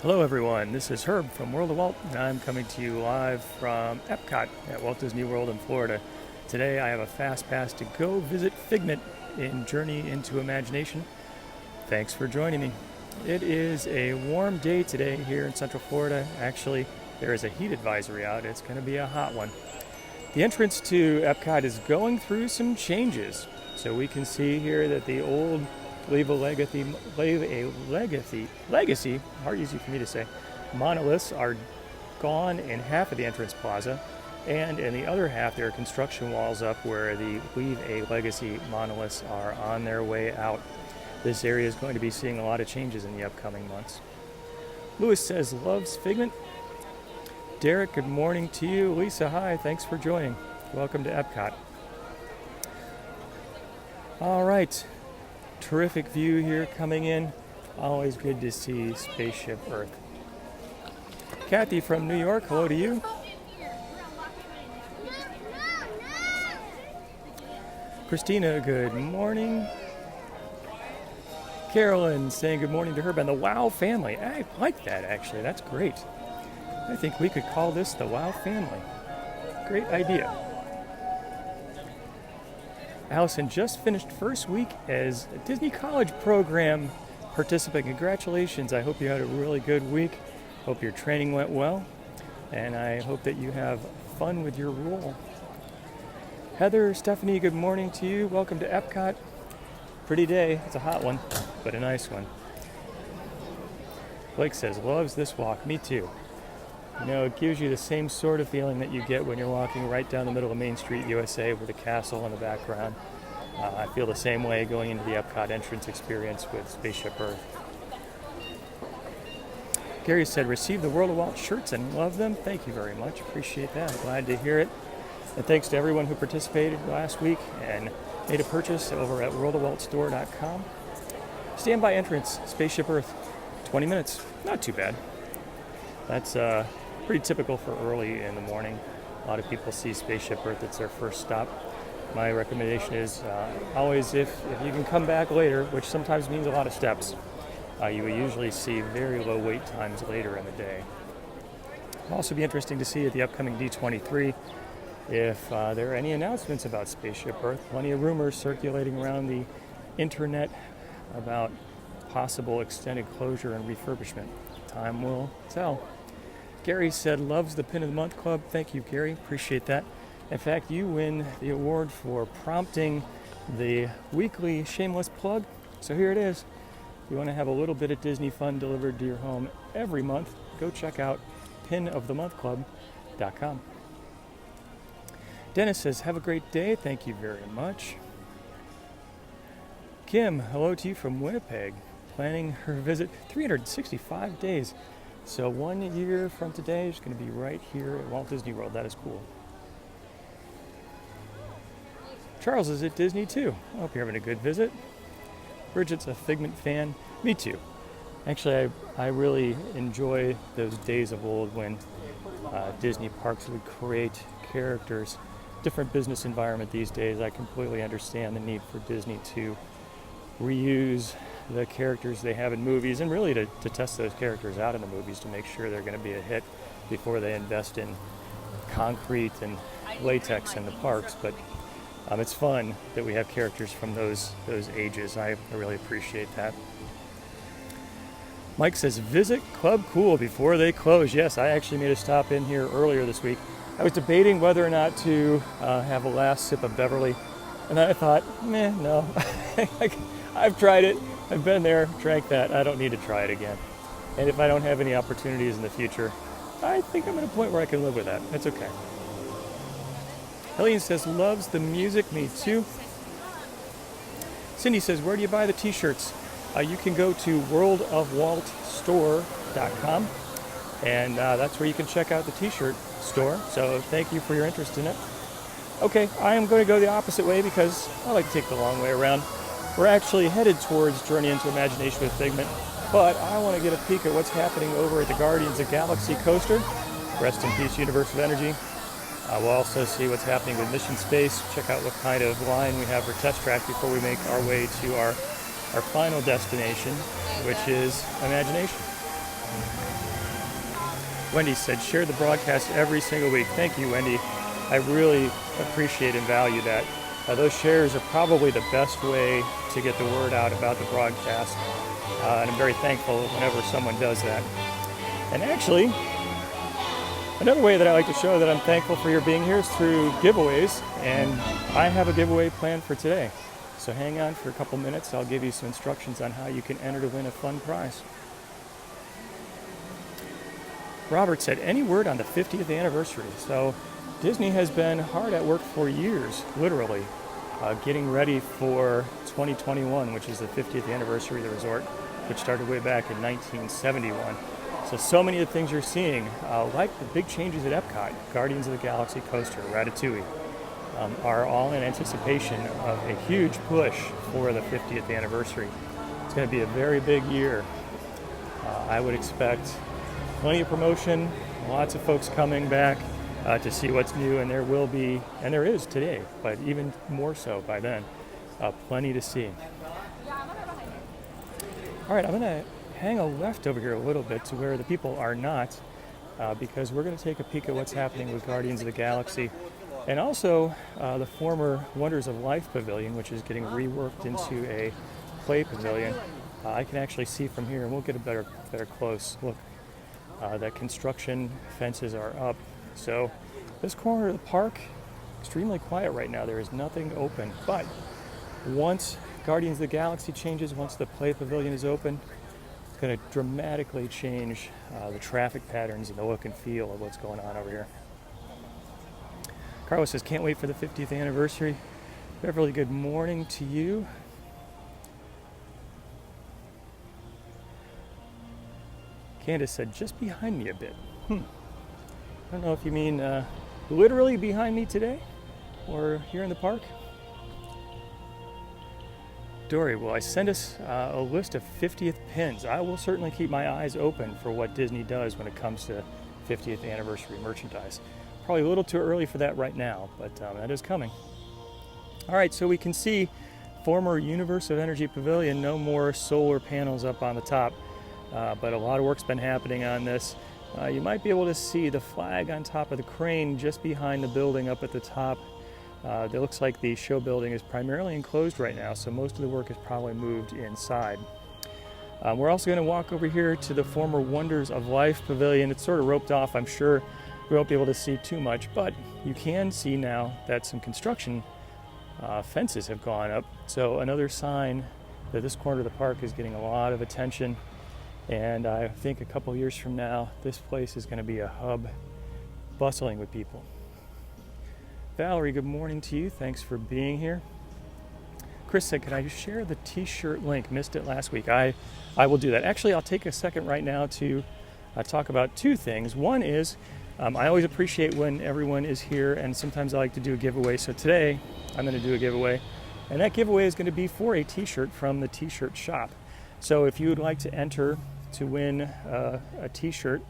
Hello everyone, this is Herb from World of Walt, and I'm coming to you live from Epcot at Walt Disney World in Florida. Today I have a fast pass to go visit Figment in Journey into Imagination. Thanks for joining me. It is a warm day today here in Central Florida. Actually, there is a heat advisory out. It's going to be a hot one. The entrance to Epcot is going through some changes. So we can see here that the old Leave a legacy, hard easy for me to say, monoliths are gone in half of the entrance plaza, and in the other half there are construction walls up where the Leave a Legacy monoliths are on their way out. This area is going to be seeing a lot of changes in the upcoming months. Lewis says, loves Figment. Derek, good morning to you. Lisa, hi, thanks for joining. Welcome to Epcot. All right. Terrific view here coming in. Always good to see Spaceship Earth. Kathy from New York, hello to you. Christina, good morning. Carolyn saying good morning to her and the Wow family. I like that actually, that's great. I think we could call this the Wow family. Great idea. Allison just finished first week as a Disney College program participant. Congratulations. I hope you had a really good week. Hope your training went well. And I hope that you have fun with your role. Heather, Stephanie, good morning to you. Welcome to Epcot. Pretty day. It's a hot one, but a nice one. Blake says, loves this walk. Me too. You know, it gives you the same sort of feeling that you get when you're walking right down the middle of Main Street, USA, with the castle in the background. I feel the same way going into the Epcot entrance experience with Spaceship Earth. Gary said, receive the World of Walt shirts and love them. Thank you very much. Appreciate that. I'm glad to hear it. And thanks to everyone who participated last week and made a purchase over at worldofwaltstore.com. Standby entrance, Spaceship Earth, 20 minutes. Not too bad. That's pretty typical for early in the morning. A lot of people see Spaceship Earth, it's their first stop. My recommendation is always, if you can come back later, which sometimes means a lot of steps, you will usually see very low wait times later in the day. It'll also be interesting to see at the upcoming D23 if there are any announcements about Spaceship Earth. Plenty of rumors circulating around the internet about possible extended closure and refurbishment. Time will tell. Gary said, loves the Pin of the Month Club. Thank you, Gary. Appreciate that. In fact, you win the award for prompting the weekly shameless plug. So here it is. If you want to have a little bit of Disney fun delivered to your home every month, go check out pinofthemonthclub.com. Dennis says, have a great day. Thank you very much. Kim, hello to you from Winnipeg. Planning her visit 365 days. So 1 year from today, she's going to be right here at Walt Disney World. That is cool. Charles is at Disney too. I hope you're having a good visit. Bridget's a Figment fan. Me too. Actually, I really enjoy those days of old when Disney parks would create characters. Different business environment these days. I completely understand the need for Disney to reuse the characters they have in movies, and really to test those characters out in the movies to make sure they're going to be a hit before they invest in concrete and latex in the parks. But it's fun that we have characters from those ages. I really appreciate that. Mike says, visit Club Cool before they close. Yes, I actually made a stop in here earlier this week. I was debating whether or not to have a last sip of Beverly, and I thought, no. I've tried it. I've been there, drank that. I don't need to try it again. And if I don't have any opportunities in the future, I think I'm at a point where I can live with that. It's okay. Helene says, loves the music. Me too. Cindy says, where do you buy the t-shirts? You can go to worldofwaltstore.com, and that's where you can check out the t-shirt store. So thank you for your interest in it. Okay, I am going to go the opposite way because I like to take the long way around. We're actually headed towards Journey into Imagination with Figment, but I want to get a peek at what's happening over at the Guardians of Galaxy coaster. Rest in peace, Universe of Energy. We'll also see what's happening with Mission Space, check out what kind of line we have for Test Track before we make our way to our final destination, which is Imagination. Wendy said, share the broadcast every single week. Thank you, Wendy. I really appreciate and value that. Those shares are probably the best way to get the word out about the broadcast. And I'm very thankful whenever someone does that. And actually, another way that I like to show that I'm thankful for your being here is through giveaways. And I have a giveaway planned for today. So hang on for a couple minutes. I'll give you some instructions on how you can enter to win a fun prize. Robert said, any word on the 50th anniversary? So Disney has been hard at work for years, literally, getting ready for 2021, which is the 50th anniversary of the resort, which started way back in 1971. So many of the things you're seeing, like the big changes at Epcot, Guardians of the Galaxy coaster, Ratatouille, are all in anticipation of a huge push for the 50th anniversary. It's going to be a very big year. I would expect plenty of promotion, lots of folks coming back to see what's new, and there will be, and there is today, but even more so by then, plenty to see. All right, I'm going to hang a left over here a little bit to where the people are not, because we're going to take a peek at what's happening with Guardians of the Galaxy, and also the former Wonders of Life Pavilion, which is getting reworked into a play pavilion. I can actually see from here, and we'll get a better close look. That construction fences are up. So this corner of the park, extremely quiet right now. There is nothing open. But once Guardians of the Galaxy changes, once the play pavilion is open, it's going to dramatically change the traffic patterns and the look and feel of what's going on over here. Carlos says, can't wait for the 50th anniversary. Beverly, good morning to you. Candace said, just behind me a bit. I don't know if you mean literally behind me today or here in the park. Dory, will I send us a list of 50th pins? I will certainly keep my eyes open for what Disney does when it comes to 50th anniversary merchandise. Probably a little too early for that right now, but that is coming. All right, so we can see former Universe of Energy Pavilion, no more solar panels up on the top. But a lot of work's been happening on this. You might be able to see the flag on top of the crane just behind the building up at the top. It looks like the show building is primarily enclosed right now, so most of the work is probably moved inside. We're also going to walk over here to the former Wonders of Life Pavilion. It's sort of roped off. I'm sure we won't be able to see too much, but you can see now that some construction fences have gone up. So another sign that this corner of the park is getting a lot of attention. And I think a couple years from now, this place is going to be a hub bustling with people. Valerie, good morning to you. Thanks for being here. Chris said, can I share the t-shirt link? Missed it last week. I will do that. Actually, I'll take a second right now to talk about two things. One is, I always appreciate when everyone is here, and sometimes I like to do a giveaway. So today, I'm going to do a giveaway. And that giveaway is going to be for a t-shirt from the t-shirt shop. So if you would like to enter to win a t-shirt,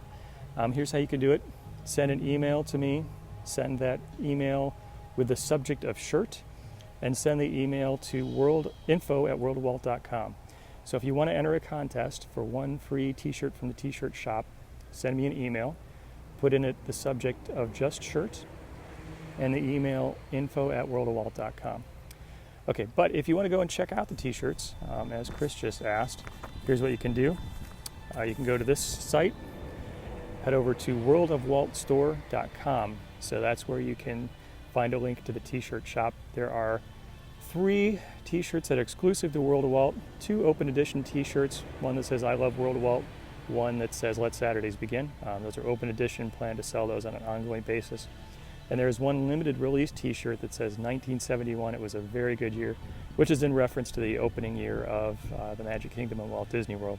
here's how you can do it. Send an email to me, send that email with the subject of shirt, and send the email to info@worldofwalt.com. So if you want to enter a contest for one free t-shirt from the t-shirt shop, send me an email, put in it the subject of just shirt, and the email info@worldofwalt.com. Okay, but if you want to go and check out the t-shirts, as Chris just asked, here's what you can do. You can go to this site, head over to worldofwaltstore.com. So that's where you can find a link to the t-shirt shop. There are 3 t-shirts that are exclusive to World of Walt, 2 open edition t-shirts, one that says I love World of Walt, one that says Let Saturdays Begin. Those are open edition, plan to sell those on an ongoing basis. And there's one limited release t-shirt that says 1971, it was a very good year, which is in reference to the opening year of the Magic Kingdom and Walt Disney World.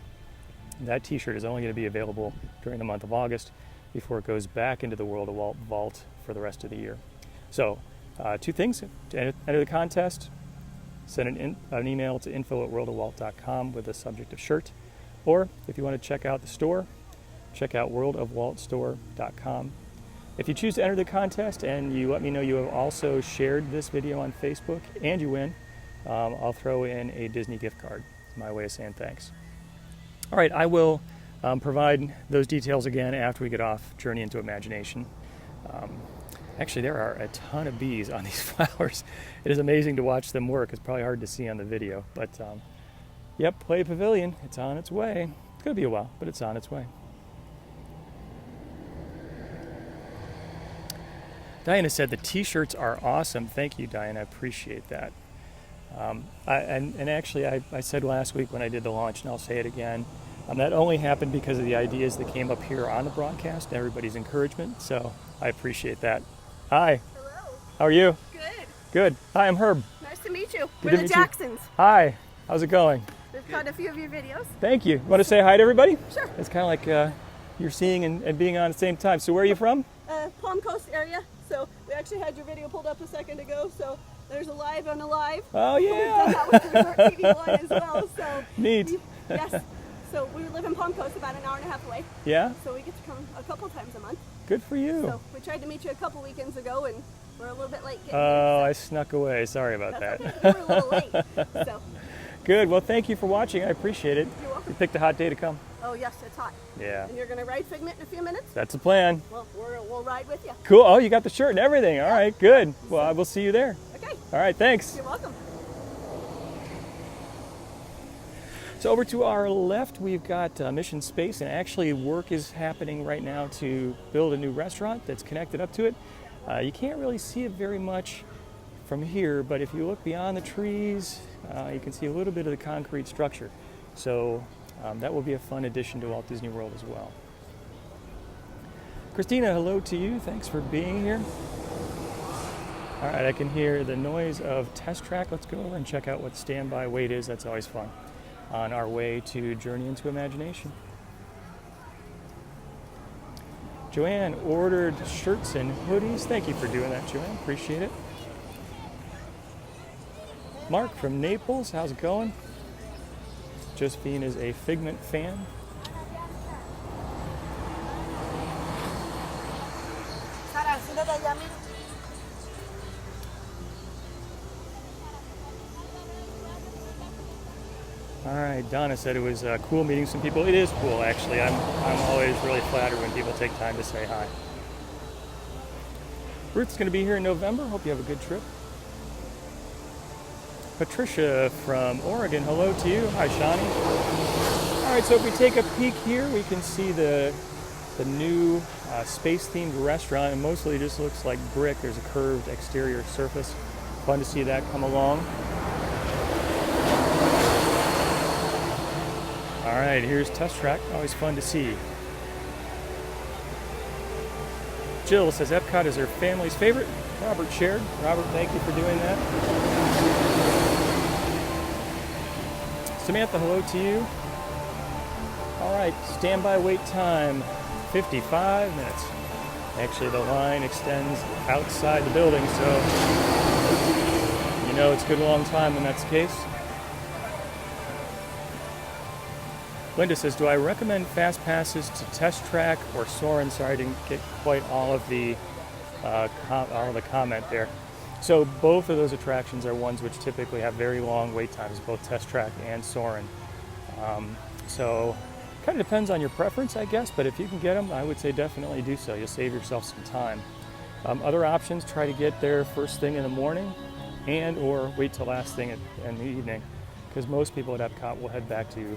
That t-shirt is only going to be available during the month of August before it goes back into the World of Walt vault for the rest of the year. So 2 things: to enter the contest, send an email to info@worldofwalt.com with the subject of shirt, or if you want to check out the store, check out worldofwaltstore.com. If you choose to enter the contest and you let me know you have also shared this video on Facebook and you win, I'll throw in a Disney gift card. It's my way of saying thanks. All right, I will provide those details again after we get off Journey into Imagination. Actually, there are a ton of bees on these flowers. It is amazing to watch them work. It's probably hard to see on the video. But, yep, Play Pavilion. It's on its way. It's going to be a while, but it's on its way. Diana said the t-shirts are awesome. Thank you, Diana. I appreciate that. Actually, I said last week when I did the launch, and I'll say it again, that only happened because of the ideas that came up here on the broadcast, everybody's encouragement, so I appreciate that. Hi. Hello. How are you? Good. Good. Hi, I'm Herb. Nice to meet you. Good We're to the meet you. Jacksons. Hi. How's it going? We've caught a few of your videos. Thank you. Want to say hi to everybody? Sure. It's kind of like you're seeing and being on at the same time. So where are you from? Palm Coast area. So we actually had your video pulled up a second ago. So there's a live on a live. Oh, We've yeah. done that with Resort TV One as well. So Neat. yes. So we live in Palm Coast, about an hour and a half away. Yeah? So we get to come a couple times a month. Good for you. So we tried to meet you a couple weekends ago, and we're a little bit late getting Oh, here. I snuck away. Sorry about That's that. okay. You were a little late. So Good. Well, thank you for watching. I appreciate it. you're welcome. You picked a hot day to come. Oh yes, it's hot. Yeah. And you're going to ride Figment in a few minutes? That's the plan. Well, we'll ride with you. Cool. Oh, you got the shirt and everything. All right, good. Well, I will see you there. Okay. All right, thanks. You're welcome. So over to our left, we've got Mission Space, and actually work is happening right now to build a new restaurant that's connected up to it. You can't really see it very much from here, but if you look beyond the trees, you can see a little bit of the concrete structure. So that will be a fun addition to Walt Disney World as well. Christina, hello to you. Thanks for being here. All right, I can hear the noise of Test Track. Let's go over and check out what standby wait is. That's always fun. On our way to Journey into Imagination. Joanne ordered shirts and hoodies. Thank you for doing that, Joanne. Appreciate it. Mark from Naples, how's it going? Josephine is a Figment fan. All right, Donna said it was cool meeting some people. It is cool, actually. I'm always really flattered when people take time to say hi. Ruth's going to be here in November. Hope you have a good trip. Patricia from Oregon, hello to you. Hi, Shani. All right, so if we take a peek here, we can see the new space-themed restaurant. It mostly just looks like brick. There's a curved exterior surface. Fun to see that come along. All right, here's Test Track. Always fun to see. Jill says Epcot is her family's favorite. Robert shared. Robert, thank you for doing that. Samantha, hello to you. All right, standby wait time, 55 minutes. Actually, the line extends outside the building, so you know it's a good long time when that's the case. Linda says, do I recommend fast passes to Test Track or Soarin'? Sorry, I didn't get quite all of the comment there. So both of those attractions are ones which typically have very long wait times, both Test Track and Soarin'. So kind of depends on your preference, I guess, but if you can get them, I would say definitely do so. You'll save yourself some time. Other options, try to get there first thing in the morning and or wait till last thing in the evening, because most people at Epcot will head back to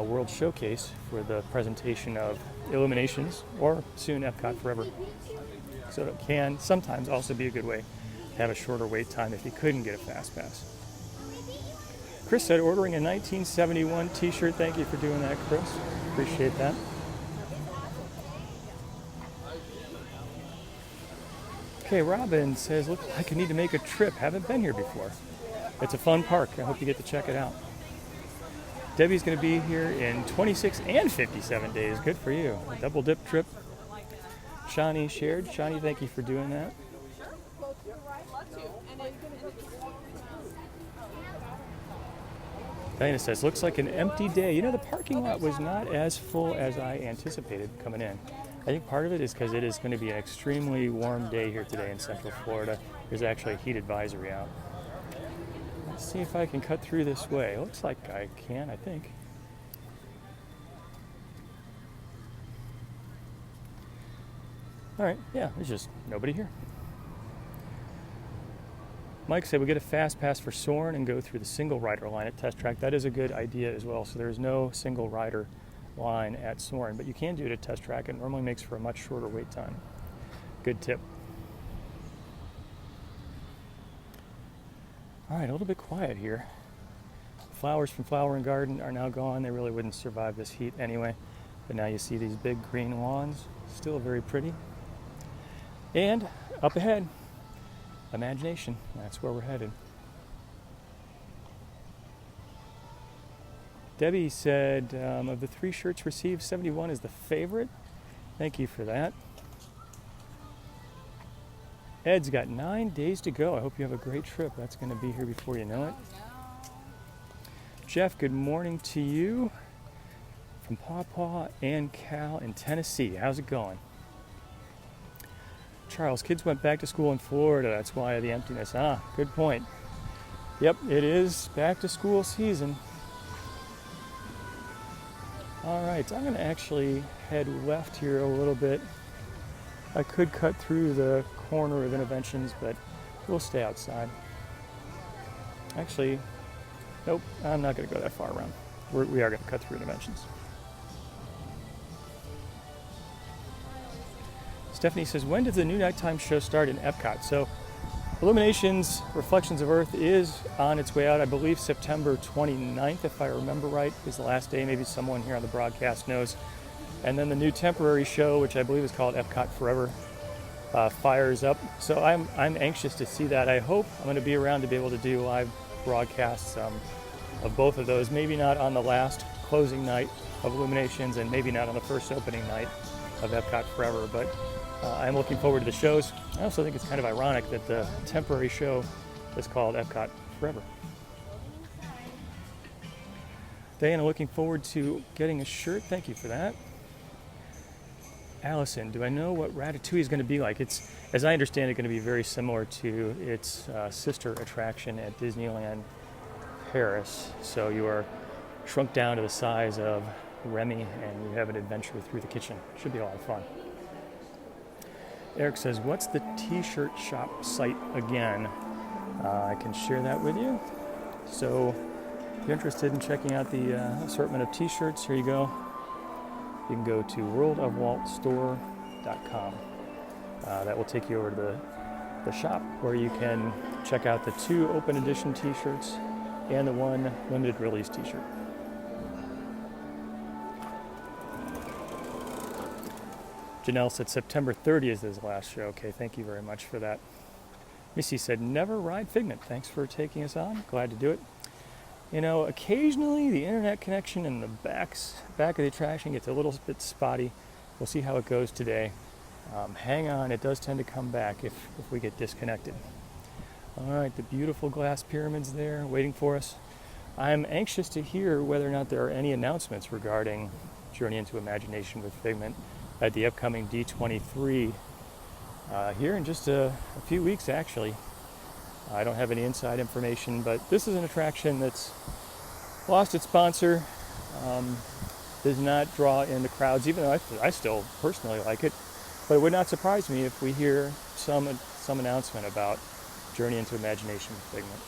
World Showcase for the presentation of Illuminations, or soon Epcot Forever. So it can sometimes also be a good way to have a shorter wait time if you couldn't get a fast pass. Chris said ordering a 1971 t-shirt. Thank you for doing that, Chris. Appreciate that. Okay, Robin says, looks like I need to make a trip. Haven't been here before. It's a fun park. I hope you get to check it out. Debbie's going to be here in 26 and 57 days. Good for you. A double dip trip. Shani shared. Shani, thank you for doing that. Diana says, looks like an empty day. You know, the parking lot was not as full as I anticipated coming in. I think part of it is because it is going to be an extremely warm day here today in Central Florida. There's actually a heat advisory out. Let's see if I can cut through this way. Looks like I can, I think. All right, yeah, there's just nobody here. Mike said we get a fast pass for Soarin' and go through the single rider line at Test Track. That is a good idea as well. So there's no single rider line at Soarin', but you can do it at Test Track. It normally makes for a much shorter wait time. Good tip. All right, a little bit quiet here. Flowers from Flower and Garden are now gone. They really wouldn't survive this heat anyway. But now you see these big green lawns, still very pretty. And up ahead, Imagination. That's where we're headed. Debbie said, of the 3 shirts received, 71 is the favorite. Thank you for that. Ed's got 9 days to go. I hope you have a great trip. That's going to be here before you know it. Jeff, good morning to you from Pawpaw and Cal in Tennessee. How's it going? Charles, kids went back to school in Florida. That's why the emptiness. Ah, good point. Yep, it is back to school season. All right, I'm going to actually head left here a little bit. I could cut through the corner of Interventions, but we'll stay outside. Actually, nope, I'm not going to go that far around. We are going to cut through Interventions. Stephanie says, when does the new nighttime show start in Epcot? So Illuminations Reflections of Earth is on its way out. I believe September 29th, if I remember right, is the last day. Maybe someone here on the broadcast knows. And then the new temporary show, which I believe is called Epcot Forever, fires up. So I'm anxious to see that. I hope I'm going to be around to be able to do live broadcasts of both of those. Maybe not on the last closing night of Illuminations, and maybe not on the first opening night of Epcot Forever, but I'm looking forward to the shows. I also think it's kind of ironic that the temporary show is called Epcot Forever. Diana, looking forward to getting a shirt. Thank you for that. Allison, do I know what Ratatouille is going to be like? It's, as I understand it, going to be very similar to its sister attraction at Disneyland Paris. So you are shrunk down to the size of Remy and you have an adventure through the kitchen. Should be a lot of fun. Eric says, what's the t-shirt shop site again? I can share that with you. So if you're interested in checking out the assortment of t-shirts, here you go. You can go to worldofwaltstore.com. That will take you over to the shop where you can check out the 2 open edition t-shirts and the 1 limited release t-shirt. Janelle said September 30th is the last show. Okay, thank you very much for that. Missy said, never ride Figment. Thanks for taking us on. Glad to do it. You know, occasionally the internet connection in the back of the attraction gets a little bit spotty. We'll see how it goes today. Hang on, it does tend to come back if we get disconnected. All right, the beautiful glass pyramids there waiting for us. I'm anxious to hear whether or not there are any announcements regarding Journey into Imagination with Figment at the upcoming D23 here in just a few weeks, actually. I don't have any inside information, but this is an attraction that's lost its sponsor, does not draw in the crowds, even though I still personally like it. But it would not surprise me if we hear some announcement about Journey into Imagination with Figment.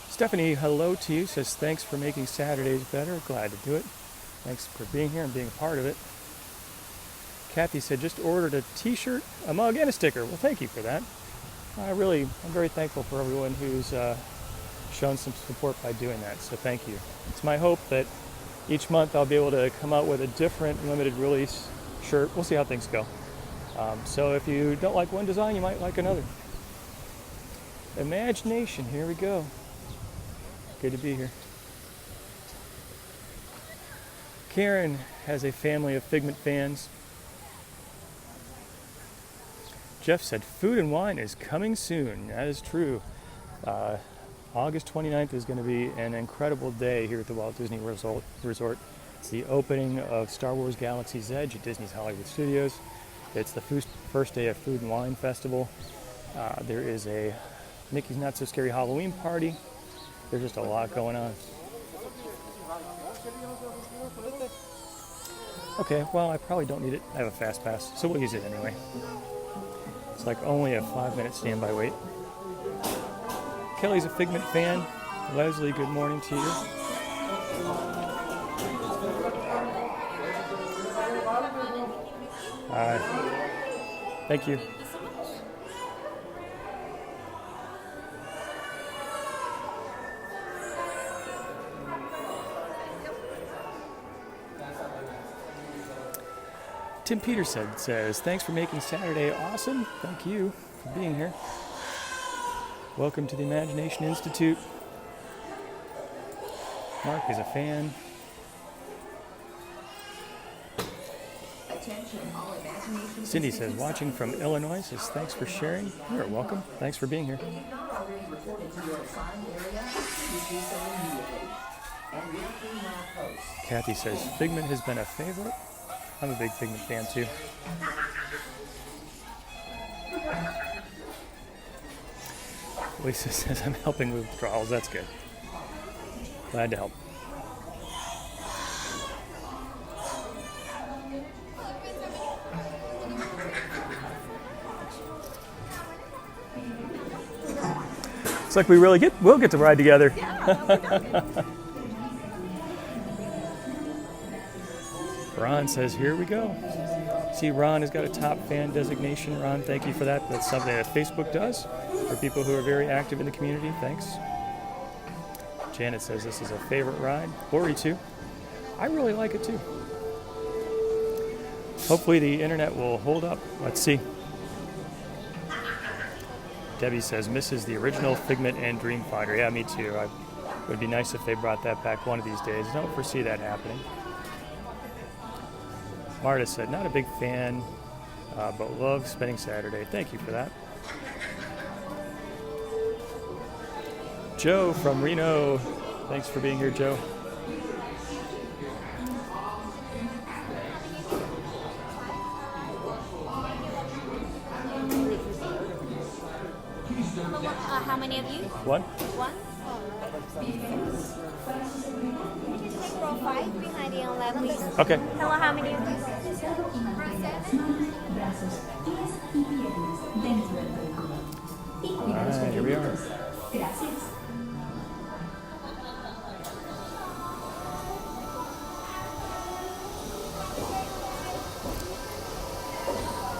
Stephanie, hello to you, says thanks for making Saturdays better. Glad to do it. Thanks for being here and being a part of it. Kathy said, just ordered a t-shirt, a mug, and a sticker. Well, thank you for that. I'm very thankful for everyone who's shown some support by doing that, so thank you. It's my hope that each month I'll be able to come out with a different limited release shirt. We'll see how things go. So if you don't like one design, you might like another. Imagination, here we go. Good to be here. Karen has a family of Figment fans. Jeff said, food and wine is coming soon. That is true. August 29th is going to be an incredible day here at the Walt Disney Resort. It's the opening of Star Wars Galaxy's Edge at Disney's Hollywood Studios. It's the first day of Food and Wine Festival. There is a Mickey's Not So Scary Halloween party. There's just a lot going on. Okay, well, I probably don't need it. I have a fast pass, so we'll use it anyway. It's like only a 5-minute standby wait. Kelly's a Figment fan. Leslie, good morning to you. Thank you. Tim Peterson says, thanks for making Saturday awesome. Thank you for being here. Welcome to the Imagination Institute. Mark is a fan. Cindy says, watching from Illinois, says, thanks for sharing. You're welcome. Thanks for being here. Kathy says, Figment has been a favorite. I'm a big Figment fan too. Lisa says, I'm helping with withdrawals. That's good. Glad to help. Looks like we really will get to ride together. Ron says, here we go. See, Ron has got a top fan designation. Ron, thank you for that. That's something that Facebook does for people who are very active in the community. Thanks. Janet says this is a favorite ride. Lori too. I really like it too. Hopefully the internet will hold up. Let's see. Debbie says misses the original Figment and Dreamfinder. Yeah, me too. It would be nice if they brought that back one of these days. Don't foresee that happening. Marta said, not a big fan, but love spending Saturday. Thank you for that. Joe from Reno. Thanks for being here, Joe. How many of you? One. One? Take row 5 behind the 11. Okay. Hello, how many of you? All right, here we are.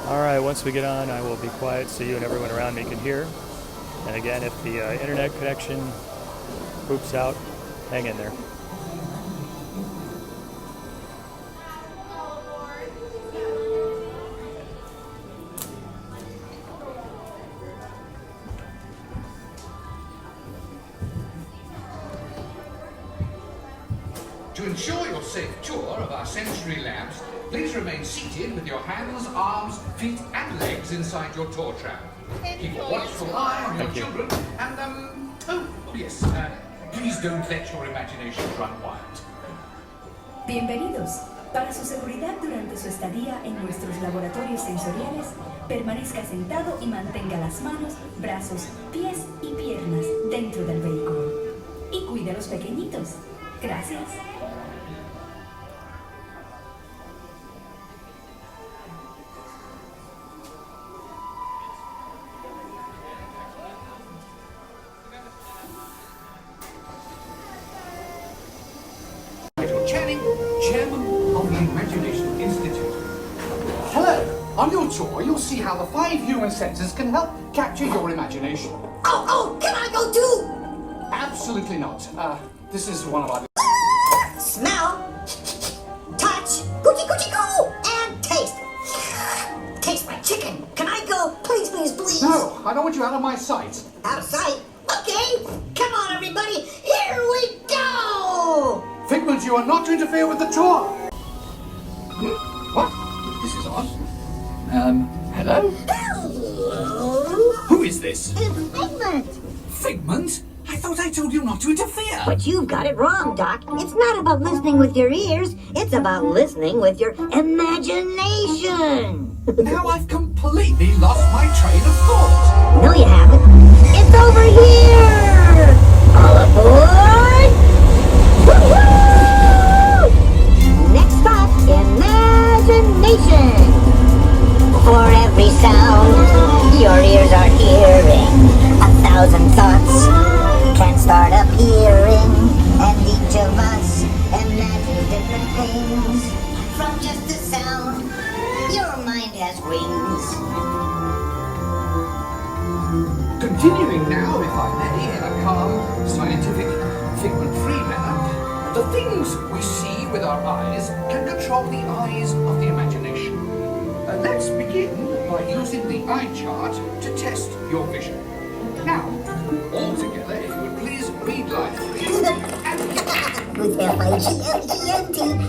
All right, once we get on, I will be quiet so you and everyone around me can hear. And again, if the internet connection poops out, hang in there. To ensure your safe tour of our sensory labs, please remain seated with your hands, arms, feet, and legs inside your tour tram. Keep a watchful eye on your children, and, please don't let your imaginations run wild. Bienvenidos. Para su seguridad durante su estadía en nuestros laboratorios sensoriales, permanezca sentado y mantenga las manos, brazos, pies y piernas dentro del vehículo. Y cuide a los pequeñitos. Gracias. Channing, Chairman of the Imagination Institute. Hello! On your tour, you'll see how the 5 human senses can help capture your imagination. Oh, can I go too? Absolutely not. This is one of our... Smell, touch, coochie coochie coo, and taste. Taste my chicken. Can I go? Please, please, please. No, I don't want you out of my sight. Out of sight? Okay. Come on, everybody. Here we go. Figment, you are not to interfere with the tour. What? This is odd. Hello? Hello. Who is this? It's Figment. Figment? I thought I told you not to interfere. But you've got it wrong, Doc. It's not about listening with your ears. It's about listening with your imagination. Now I've completely lost my train of thought. No, you haven't. It's over here. All aboard. Woo-hoo! Next stop in has wings. Continuing now, if I may, in a calm, scientific, figment-free manner, the things we see with our eyes can control the eyes of the imagination. Let's begin by using the eye chart to test your vision. Now, all together, if you would please read line 3 and With Figment,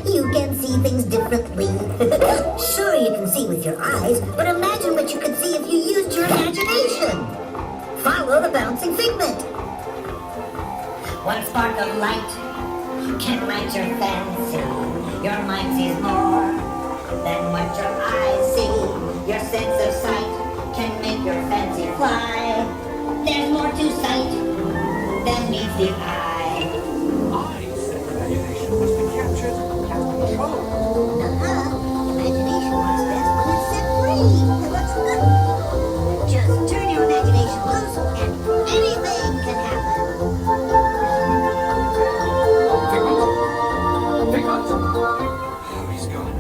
you can see things differently. Sure, you can see with your eyes, but imagine what you could see if you used your imagination. Follow the bouncing figment. One spark of light can light your fancy. Your mind sees more than what your eyes see. Your sense of sight can make your fancy fly. There's more to sight than meets the eye. eyes, imagination must be captured and controlled. Imagination works best when it's set free. Just turn your imagination loose and anything can happen. Figment? Oh, he's gone.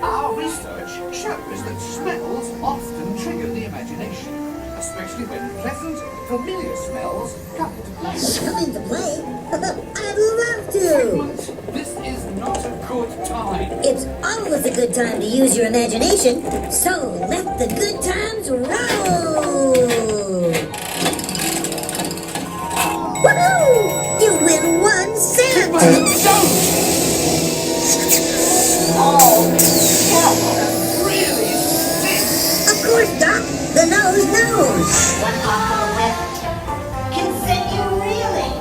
Our research shows that smells often trigger the imagination, especially when pleasant, familiar smells come into play. Come into play? I'd love to. Figment, this is not a good time. It's always a good time to use your imagination, so let the good times roll! Woohoo! You win 1 cent! Don't! Oh, really stinks. Of course, Doc. The nose knows. One awful whiff can send you reeling.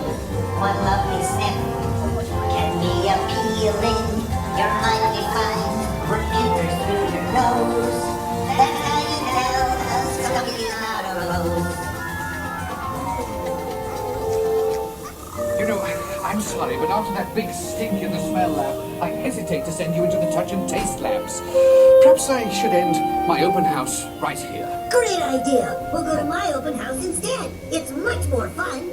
One lovely sniff can be appealing. Your mind defines what enters through your nose. That's how you tell a skunk is not a rose. You know, I'm sorry, but after that big stink in the smell lab, I hesitate to send you into the touch and taste labs. Perhaps I should end my open house right here. Great idea. We'll go to my open house instead. It's much more fun.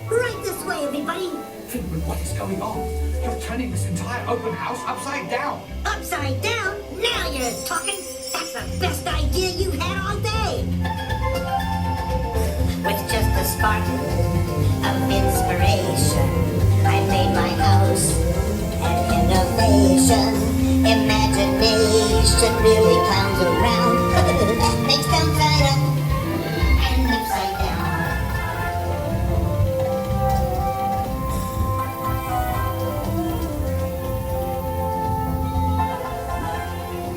Right this way, everybody. Figment, what is going on? You're turning this entire open house upside down. Upside down? Now you're talking. That's the best idea you've had all day. With just a spark of inspiration, I made my house an innovation. Imagination really clowns around. Makes downside up and upside down.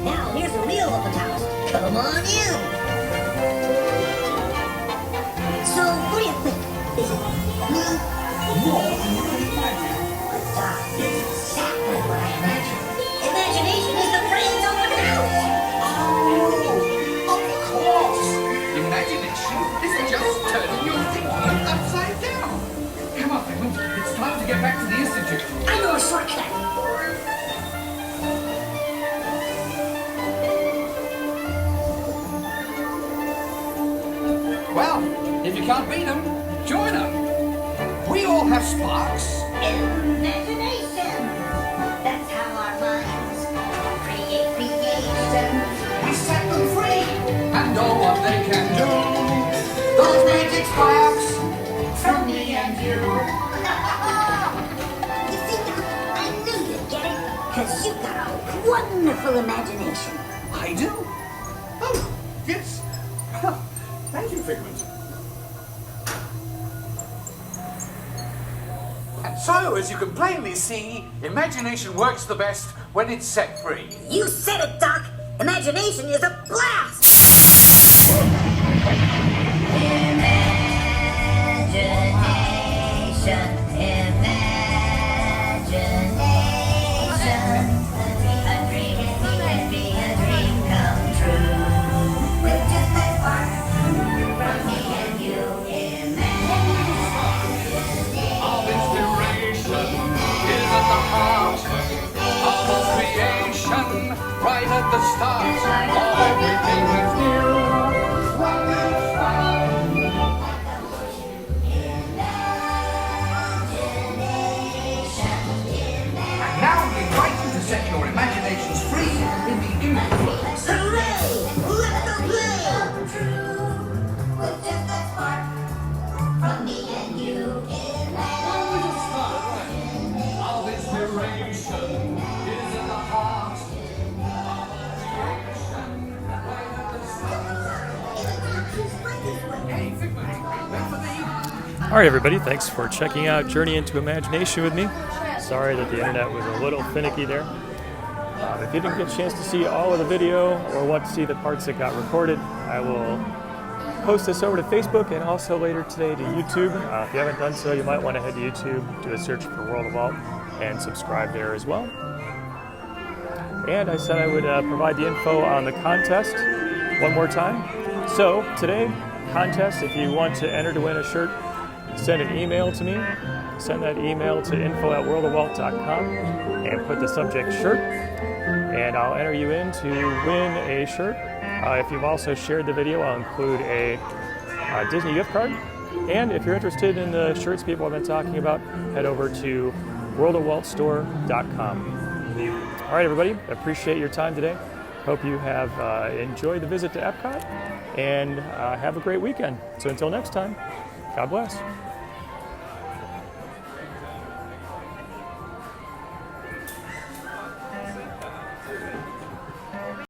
Now here's a real open house. Come on in. So what do you think? Is it me? More than you can imagine. It's exactly what I imagined. Imagination is the brain's open house. Oh, of course. Imagination is just turning your thinking upside down. Come on, Figment. It's time to get back to the Institute. I know a shortcut. Well, if you can't beat them, join them. We all have sparks. Imagination. That's how our minds create creation. We set them free and know what they can do. Those magic sparks from me and you. You see, Doc, I knew you'd get it. Because you've got a wonderful imagination. I do? Oh, yes. Thank you, Figment. And so, as you can plainly see, imagination works the best when it's set free. You said it, Doc. Imagination is a blast. Imagination. A dream can be a dream come true. With just a spark from me and you. Of inspiration is at the heart of all creation, right at the start of everything is new. All right, everybody, thanks for checking out Journey into Imagination with me. Sorry that the internet was a little finicky there. If you didn't get a chance to see all of the video or want to see the parts that got recorded, I will post this over to Facebook and also later today to YouTube. If you haven't done so, you might want to head to YouTube, do a search for World of Walt, and subscribe there as well. And I said I would provide the info on the contest one more time. So today, contest, if you want to enter to win a shirt, send an email to me. Send that email to info@worldofwalt.com and put the subject shirt, and I'll enter you in to win a shirt. If you've also shared the video, I'll include a Disney gift card. And if you're interested in the shirts people have been talking about, head over to worldofwaltstore.com. All right, everybody, appreciate your time today. Hope you have enjoyed the visit to Epcot, and have a great weekend. So until next time, God bless.